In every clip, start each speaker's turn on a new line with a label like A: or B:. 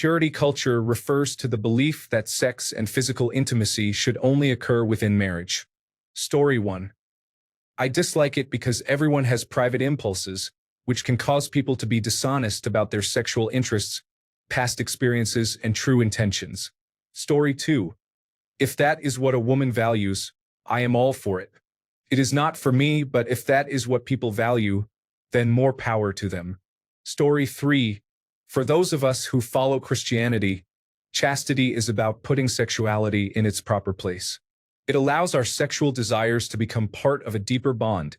A: Purity culture refers to the belief that sex and physical intimacy should only occur within marriage. Story 1. I dislike it because everyone has private impulses, which can cause people to be dishonest about their sexual interests, past experiences, and true intentions. Story 2. If that is what a woman values, I am all for it. It is not for me, but if that is what people value, then more power to them. Story 3. For those of us who follow Christianity, chastity is about putting sexuality in its proper place. It allows our sexual desires to become part of a deeper bond,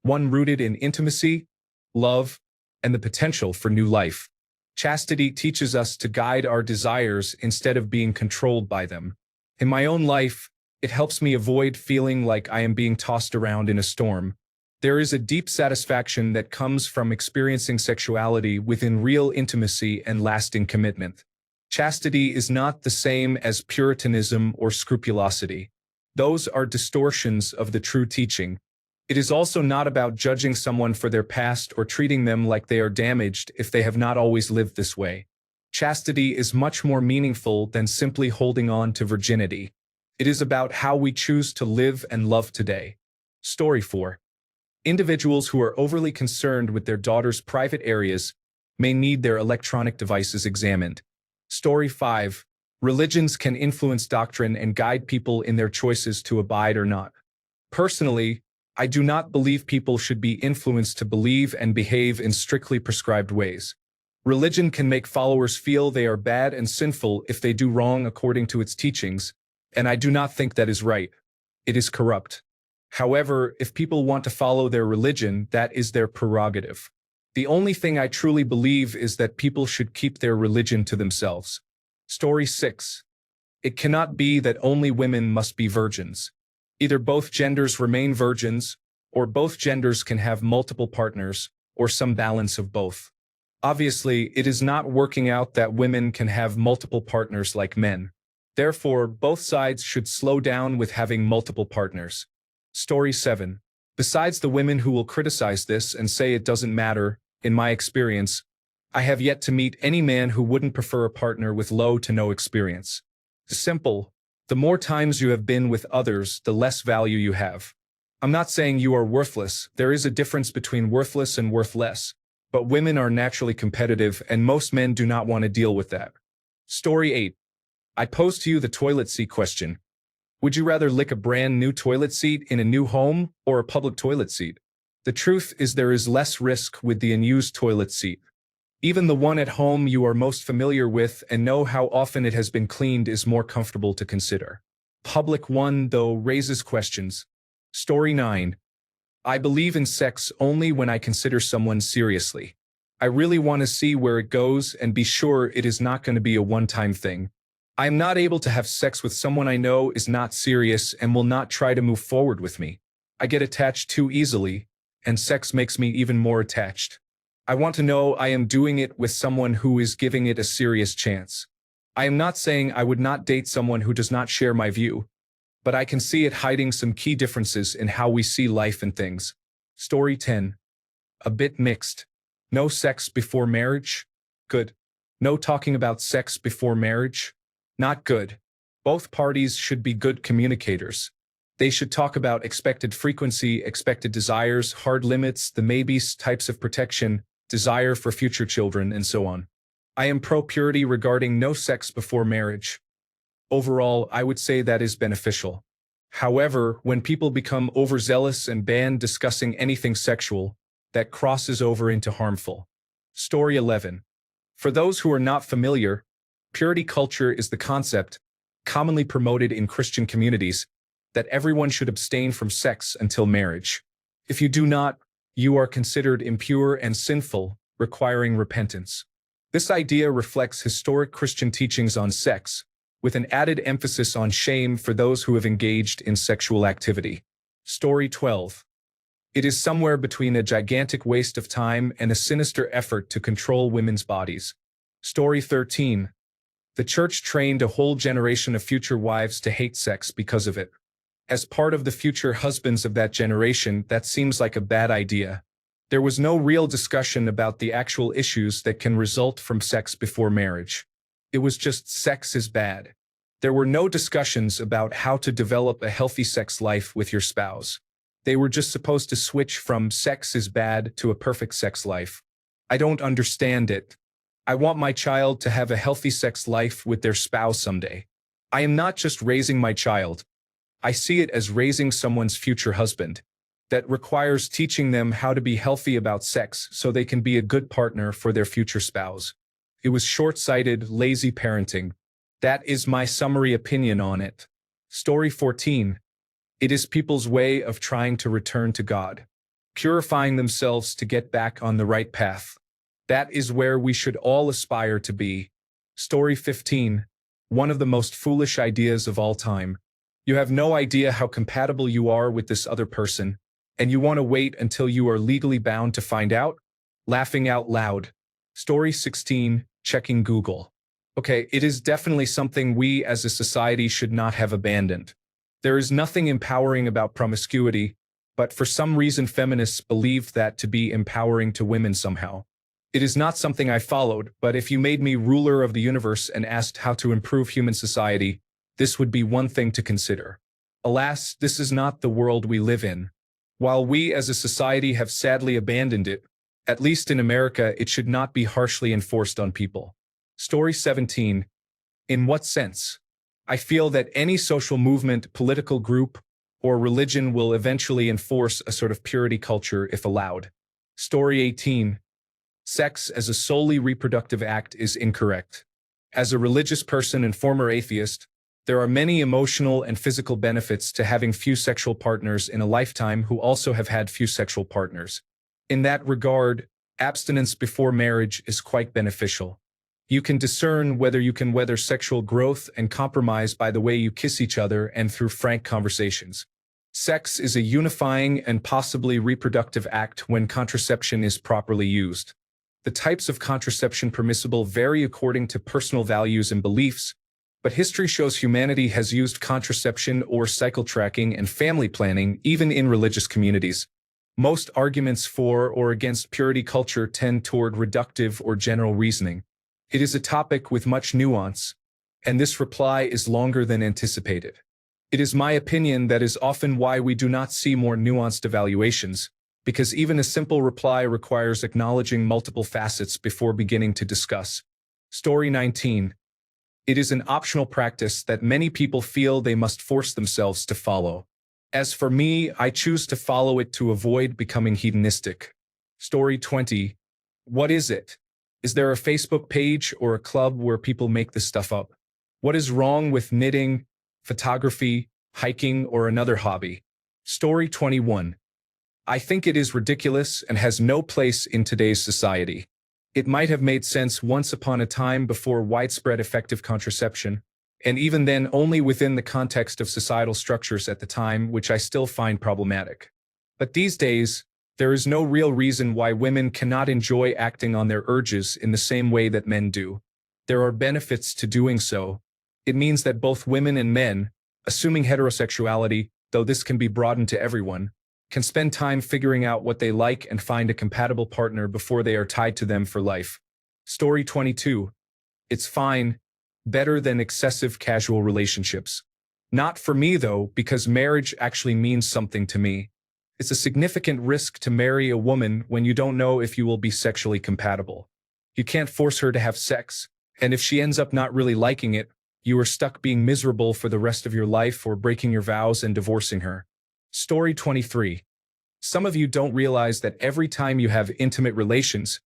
A: one rooted in intimacy, love, and the potential for new life. Chastity teaches us to guide our desires instead of being controlled by them. In my own life, it helps me avoid feeling like I am being tossed around in a storm. There is a deep satisfaction that comes from experiencing sexuality within real intimacy and lasting commitment. Chastity is not the same as Puritanism or scrupulosity. Those are distortions of the true teaching. It is also not about judging someone for their past or treating them like they are damaged if they have not always lived this way. Chastity is much more meaningful than simply holding on to virginity. It is about how we choose to live and love today. Story 4. Individuals who are overly concerned with their daughter's private areas may need their electronic devices examined. Story 5. Religions can influence doctrine and guide people in their choices to abide or not. Personally, I do not believe people should be influenced to believe and behave in strictly prescribed ways. Religion can make followers feel they are bad and sinful if they do wrong according to its teachings, and I do not think that is right. It is corrupt. However, if people want to follow their religion, that is their prerogative. The only thing I truly believe is that people should keep their religion to themselves. Story 6. It cannot be that only women must be virgins. Either both genders remain virgins, or both genders can have multiple partners, or some balance of both. Obviously, it is not working out that women can have multiple partners like men. Therefore, both sides should slow down with having multiple partners. Story 7. Besides the women who will criticize this and say it doesn't matter, in my experience, I have yet to meet any man who wouldn't prefer a partner with low to no experience. Simple. The more times you have been with others, the less value you have. I'm not saying you are worthless. There is a difference between worthless and worthless. But women are naturally competitive, and most men do not want to deal with that. Story 8. I pose to you the toilet seat question. Would you rather lick a brand new toilet seat in a new home or a public toilet seat? The truth is there is less risk with the unused toilet seat. Even the one at home you are most familiar with and know how often it has been cleaned is more comfortable to consider. Public one, though, raises questions. Story 9. I believe in sex only when I consider someone seriously. I really want to see where it goes and be sure it is not going to be a one-time thing. I am not able to have sex with someone I know is not serious and will not try to move forward with me. I get attached too easily, and sex makes me even more attached. I want to know I am doing it with someone who is giving it a serious chance. I am not saying I would not date someone who does not share my view, but I can see it hiding some key differences in how we see life and things. Story 10. A bit mixed. No sex before marriage? Good. No talking about sex before marriage? Not good. Both parties should be good communicators. They should talk about expected frequency, expected desires, hard limits, the maybes, types of protection, desire for future children, and so on. I am pro-purity regarding no sex before marriage. Overall, I would say that is beneficial. However, when people become overzealous and ban discussing anything sexual, that crosses over into harmful. Story 11. For those who are not familiar, purity culture is the concept, commonly promoted in Christian communities, that everyone should abstain from sex until marriage. If you do not, you are considered impure and sinful, requiring repentance. This idea reflects historic Christian teachings on sex, with an added emphasis on shame for those who have engaged in sexual activity. Story 12. It is somewhere between a gigantic waste of time and a sinister effort to control women's bodies. Story 13. The church trained a whole generation of future wives to hate sex because of it. As part of the future husbands of that generation, that seems like a bad idea. There was no real discussion about the actual issues that can result from sex before marriage. It was just sex is bad. There were no discussions about how to develop a healthy sex life with your spouse. They were just supposed to switch from sex is bad to a perfect sex life. I don't understand it. I want my child to have a healthy sex life with their spouse someday. I am not just raising my child. I see it as raising someone's future husband. That requires teaching them how to be healthy about sex so they can be a good partner for their future spouse. It was short-sighted, lazy parenting. That is my summary opinion on it. Story 14. It is people's way of trying to return to God, purifying themselves to get back on the right path. That is where we should all aspire to be. Story 15. One of the most foolish ideas of all time. You have no idea how compatible you are with this other person, and you want to wait until you are legally bound to find out? Laughing out loud. Story 16. Checking Google. Okay, it is definitely something we as a society should not have abandoned. There is nothing empowering about promiscuity, but for some reason feminists believe that to be empowering to women somehow. It is not something I followed, but if you made me ruler of the universe and asked how to improve human society, this would be one thing to consider. Alas, this is not the world we live in. While we as a society have sadly abandoned it, at least in America, it should not be harshly enforced on people. Story 17. In what sense? I feel that any social movement, political group, or religion will eventually enforce a sort of purity culture if allowed. Story 18. Sex as a solely reproductive act is incorrect. As a religious person and former atheist, there are many emotional and physical benefits to having few sexual partners in a lifetime who also have had few sexual partners. In that regard, abstinence before marriage is quite beneficial. You can discern whether you can weather sexual growth and compromise by the way you kiss each other and through frank conversations. Sex is a unifying and possibly reproductive act when contraception is properly used. The types of contraception permissible vary according to personal values and beliefs, but history shows humanity has used contraception or cycle tracking and family planning even in religious communities. Most arguments for or against purity culture tend toward reductive or general reasoning. It is a topic with much nuance, and this reply is longer than anticipated. It is my opinion that is often why we do not see more nuanced evaluations, because even a simple reply requires acknowledging multiple facets before beginning to discuss. Story 19. It is an optional practice that many people feel they must force themselves to follow. As for me, I choose to follow it to avoid becoming hedonistic. Story 20. What is it? Is there a Facebook page or a club where people make this stuff up? What is wrong with knitting, photography, hiking, or another hobby? Story 21. I think it is ridiculous and has no place in today's society. It might have made sense once upon a time before widespread effective contraception, and even then only within the context of societal structures at the time, which I still find problematic. But these days, there is no real reason why women cannot enjoy acting on their urges in the same way that men do. There are benefits to doing so. It means that both women and men, assuming heterosexuality, though this can be broadened to everyone, can spend time figuring out what they like and find a compatible partner before they are tied to them for life. Story 22. It's fine. Better than excessive casual relationships. Not for me though, because marriage actually means something to me. It's a significant risk to marry a woman when you don't know if you will be sexually compatible. You can't force her to have sex, and if she ends up not really liking it, you are stuck being miserable for the rest of your life or breaking your vows and divorcing her. Story 23. Some of you don't realize that every time you have intimate relations,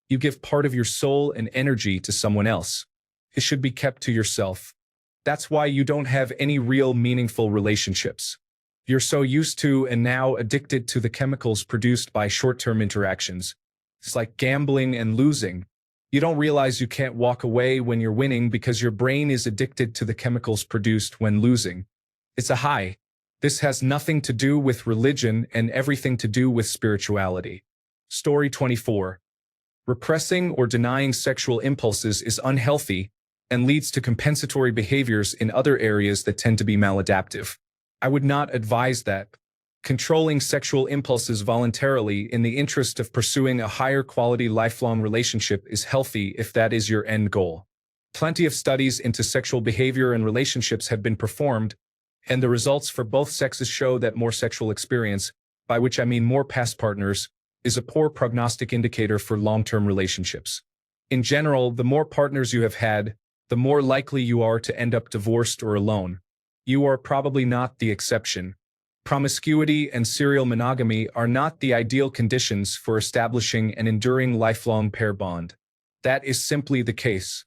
A: you give part of your soul and energy to someone else. It should be kept to yourself. That's why you don't have any real meaningful relationships. You're so used to and now addicted to the chemicals produced by short-term interactions. It's like gambling and losing. You don't realize you can't walk away when you're winning because your brain is addicted to the chemicals produced when losing. It's a high. This has nothing to do with religion and everything to do with spirituality. Story 24. Repressing or denying sexual impulses is unhealthy and leads to compensatory behaviors in other areas that tend to be maladaptive. I would not advise that. Controlling sexual impulses voluntarily in the interest of pursuing a higher quality lifelong relationship is healthy if that is your end goal. Plenty of studies into sexual behavior and relationships have been performed, and the results for both sexes show that more sexual experience, by which I mean more past partners, is a poor prognostic indicator for long-term relationships. In general, the more partners you have had, the more likely you are to end up divorced or alone. You are probably not the exception. Promiscuity and serial monogamy are not the ideal conditions for establishing an enduring lifelong pair bond. That is simply the case.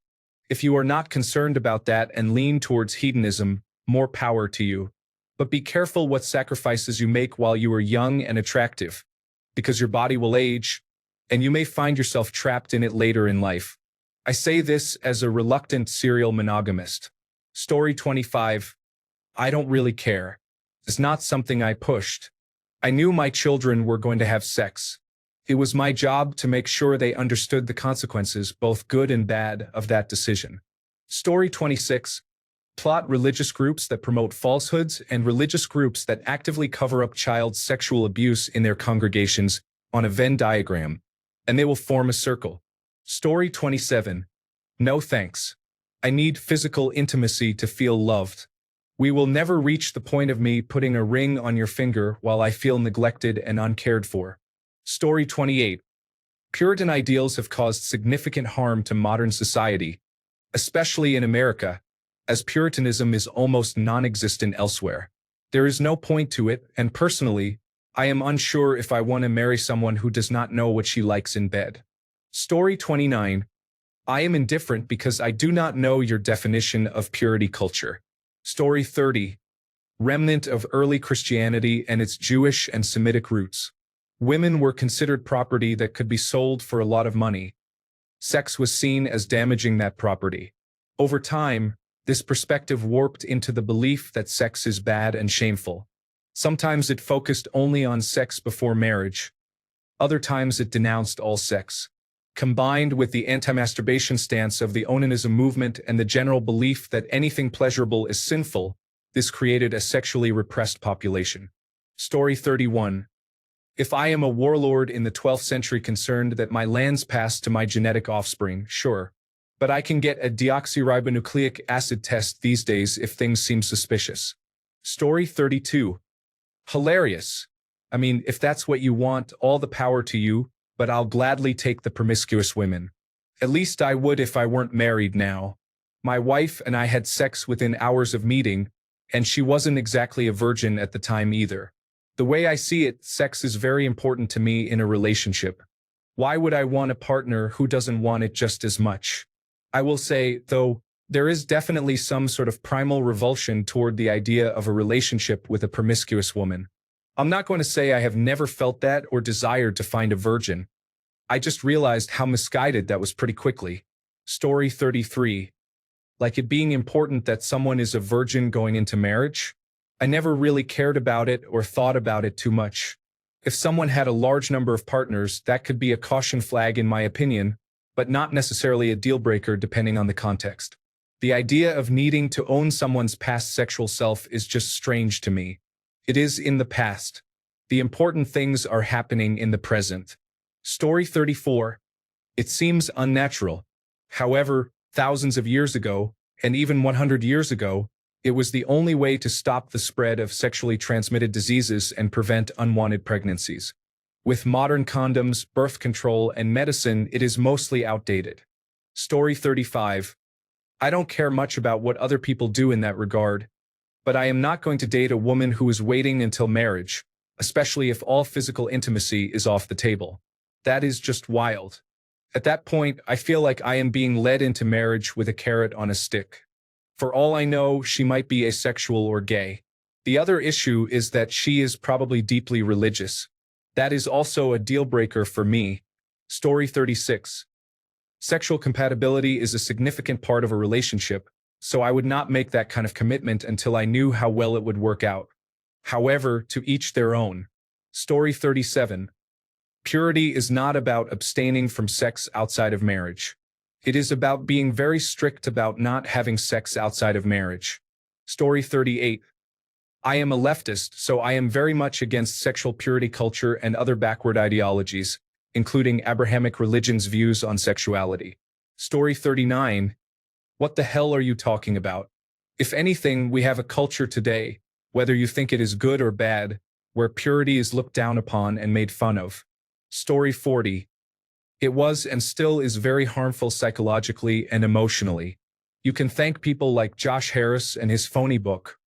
A: If you are not concerned about that and lean towards hedonism, more power to you. But be careful what sacrifices you make while you are young and attractive, because your body will age, and you may find yourself trapped in it later in life. I say this as a reluctant serial monogamist. Story 25. I don't really care. It's not something I pushed. I knew my children were going to have sex. It was my job to make sure they understood the consequences, both good and bad, of that decision. Story 26. Plot religious groups that promote falsehoods and religious groups that actively cover up child sexual abuse in their congregations on a Venn diagram, and they will form a circle. Story 27. No thanks. I need physical intimacy to feel loved. We will never reach the point of me putting a ring on your finger while I feel neglected and uncared for. Story 28. Puritan ideals have caused significant harm to modern society, especially in America, as Puritanism is almost non-existent elsewhere. There is no point to it, and personally, I am unsure if I want to marry someone who does not know what she likes in bed. Story 29. I am indifferent because I do not know your definition of purity culture. Story 30. Remnant of early Christianity and its Jewish and Semitic roots. Women were considered property that could be sold for a lot of money. Sex was seen as damaging that property. Over time, this perspective warped into the belief that sex is bad and shameful. Sometimes it focused only on sex before marriage. Other times it denounced all sex. Combined with the anti-masturbation stance of the onanism movement and the general belief that anything pleasurable is sinful, this created a sexually repressed population. Story 31. If I am a warlord in the 12th century concerned that my lands pass to my genetic offspring, sure. But I can get a deoxyribonucleic acid test these days if things seem suspicious. Story 32. Hilarious. I mean, if that's what you want, all the power to you, but I'll gladly take the promiscuous women. At least I would if I weren't married now. My wife and I had sex within hours of meeting, and she wasn't exactly a virgin at the time either. The way I see it, sex is very important to me in a relationship. Why would I want a partner who doesn't want it just as much? I will say, though, there is definitely some sort of primal revulsion toward the idea of a relationship with a promiscuous woman. I'm not going to say I have never felt that or desired to find a virgin. I just realized how misguided that was pretty quickly. Story 33. Like it being important that someone is a virgin going into marriage? I never really cared about it or thought about it too much. If someone had a large number of partners, that could be a caution flag in my opinion, but not necessarily a deal breaker depending on the context. The idea of needing to own someone's past sexual self is just strange to me. It is in the past. The important things are happening in the present. Story 34. It seems unnatural. However, thousands of years ago, and even 100 years ago, it was the only way to stop the spread of sexually transmitted diseases and prevent unwanted pregnancies. With modern condoms, birth control, and medicine, it is mostly outdated. Story 35. I don't care much about what other people do in that regard, but I am not going to date a woman who is waiting until marriage, especially if all physical intimacy is off the table. That is just wild. At that point, I feel like I am being led into marriage with a carrot on a stick. For all I know, she might be asexual or gay. The other issue is that she is probably deeply religious. That is also a deal breaker for me. Story 36. Sexual compatibility is a significant part of a relationship, so I would not make that kind of commitment until I knew how well it would work out. However, to each their own. Story 37. Purity is not about abstaining from sex outside of marriage. It is about being very strict about not having sex outside of marriage. Story 38. I am a leftist, so I am very much against sexual purity culture and other backward ideologies, including Abrahamic religion's views on sexuality. Story 39. What the hell are you talking about? If anything, we have a culture today, whether you think it is good or bad, where purity is looked down upon and made fun of. Story 40. It was and still is very harmful psychologically and emotionally. You can thank people like Josh Harris and his phony book.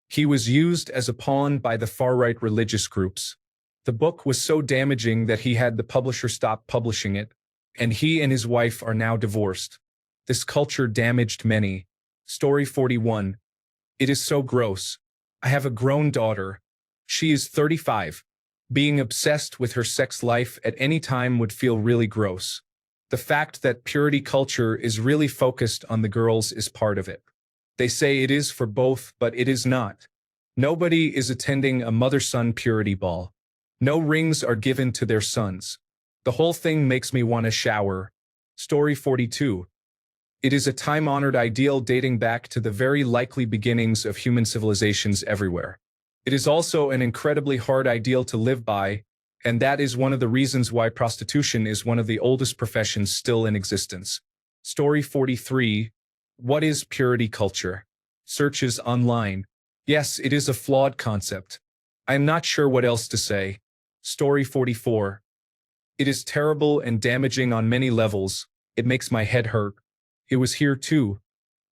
A: He was used as a pawn by the far-right religious groups. The book was so damaging that he had the publisher stop publishing it, and he and his wife are now divorced. This culture damaged many. Story 41. It is so gross. I have a grown daughter. She is 35. Being obsessed with her sex life at any time would feel really gross. The fact that purity culture is really focused on the girls is part of it. They say it is for both, but it is not. Nobody is attending a mother-son purity ball. No rings are given to their sons. The whole thing makes me want to shower. Story 42. It is a time-honored ideal dating back to the very likely beginnings of human civilizations everywhere. It is also an incredibly hard ideal to live by, and that is one of the reasons why prostitution is one of the oldest professions still in existence. Story 43. What is purity culture? Searches online. Yes, it is a flawed concept. I am not sure what else to say. Story 44. It is terrible and damaging on many levels. It makes my head hurt. It was here too.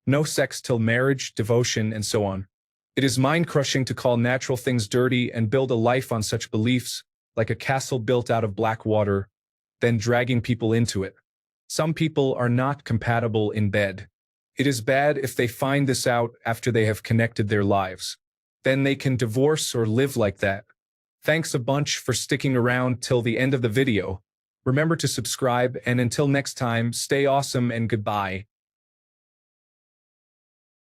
A: No sex till marriage, devotion, and so on. It is mind-crushing to call natural things dirty and build a life on such beliefs, like a castle built out of black water, then dragging people into it. Some people are not compatible in bed. It is bad if they find this out after they have connected their lives. Then they can divorce or live like that. Thanks a bunch for sticking around till the end of the video. Remember to subscribe, and until next time, stay awesome and goodbye.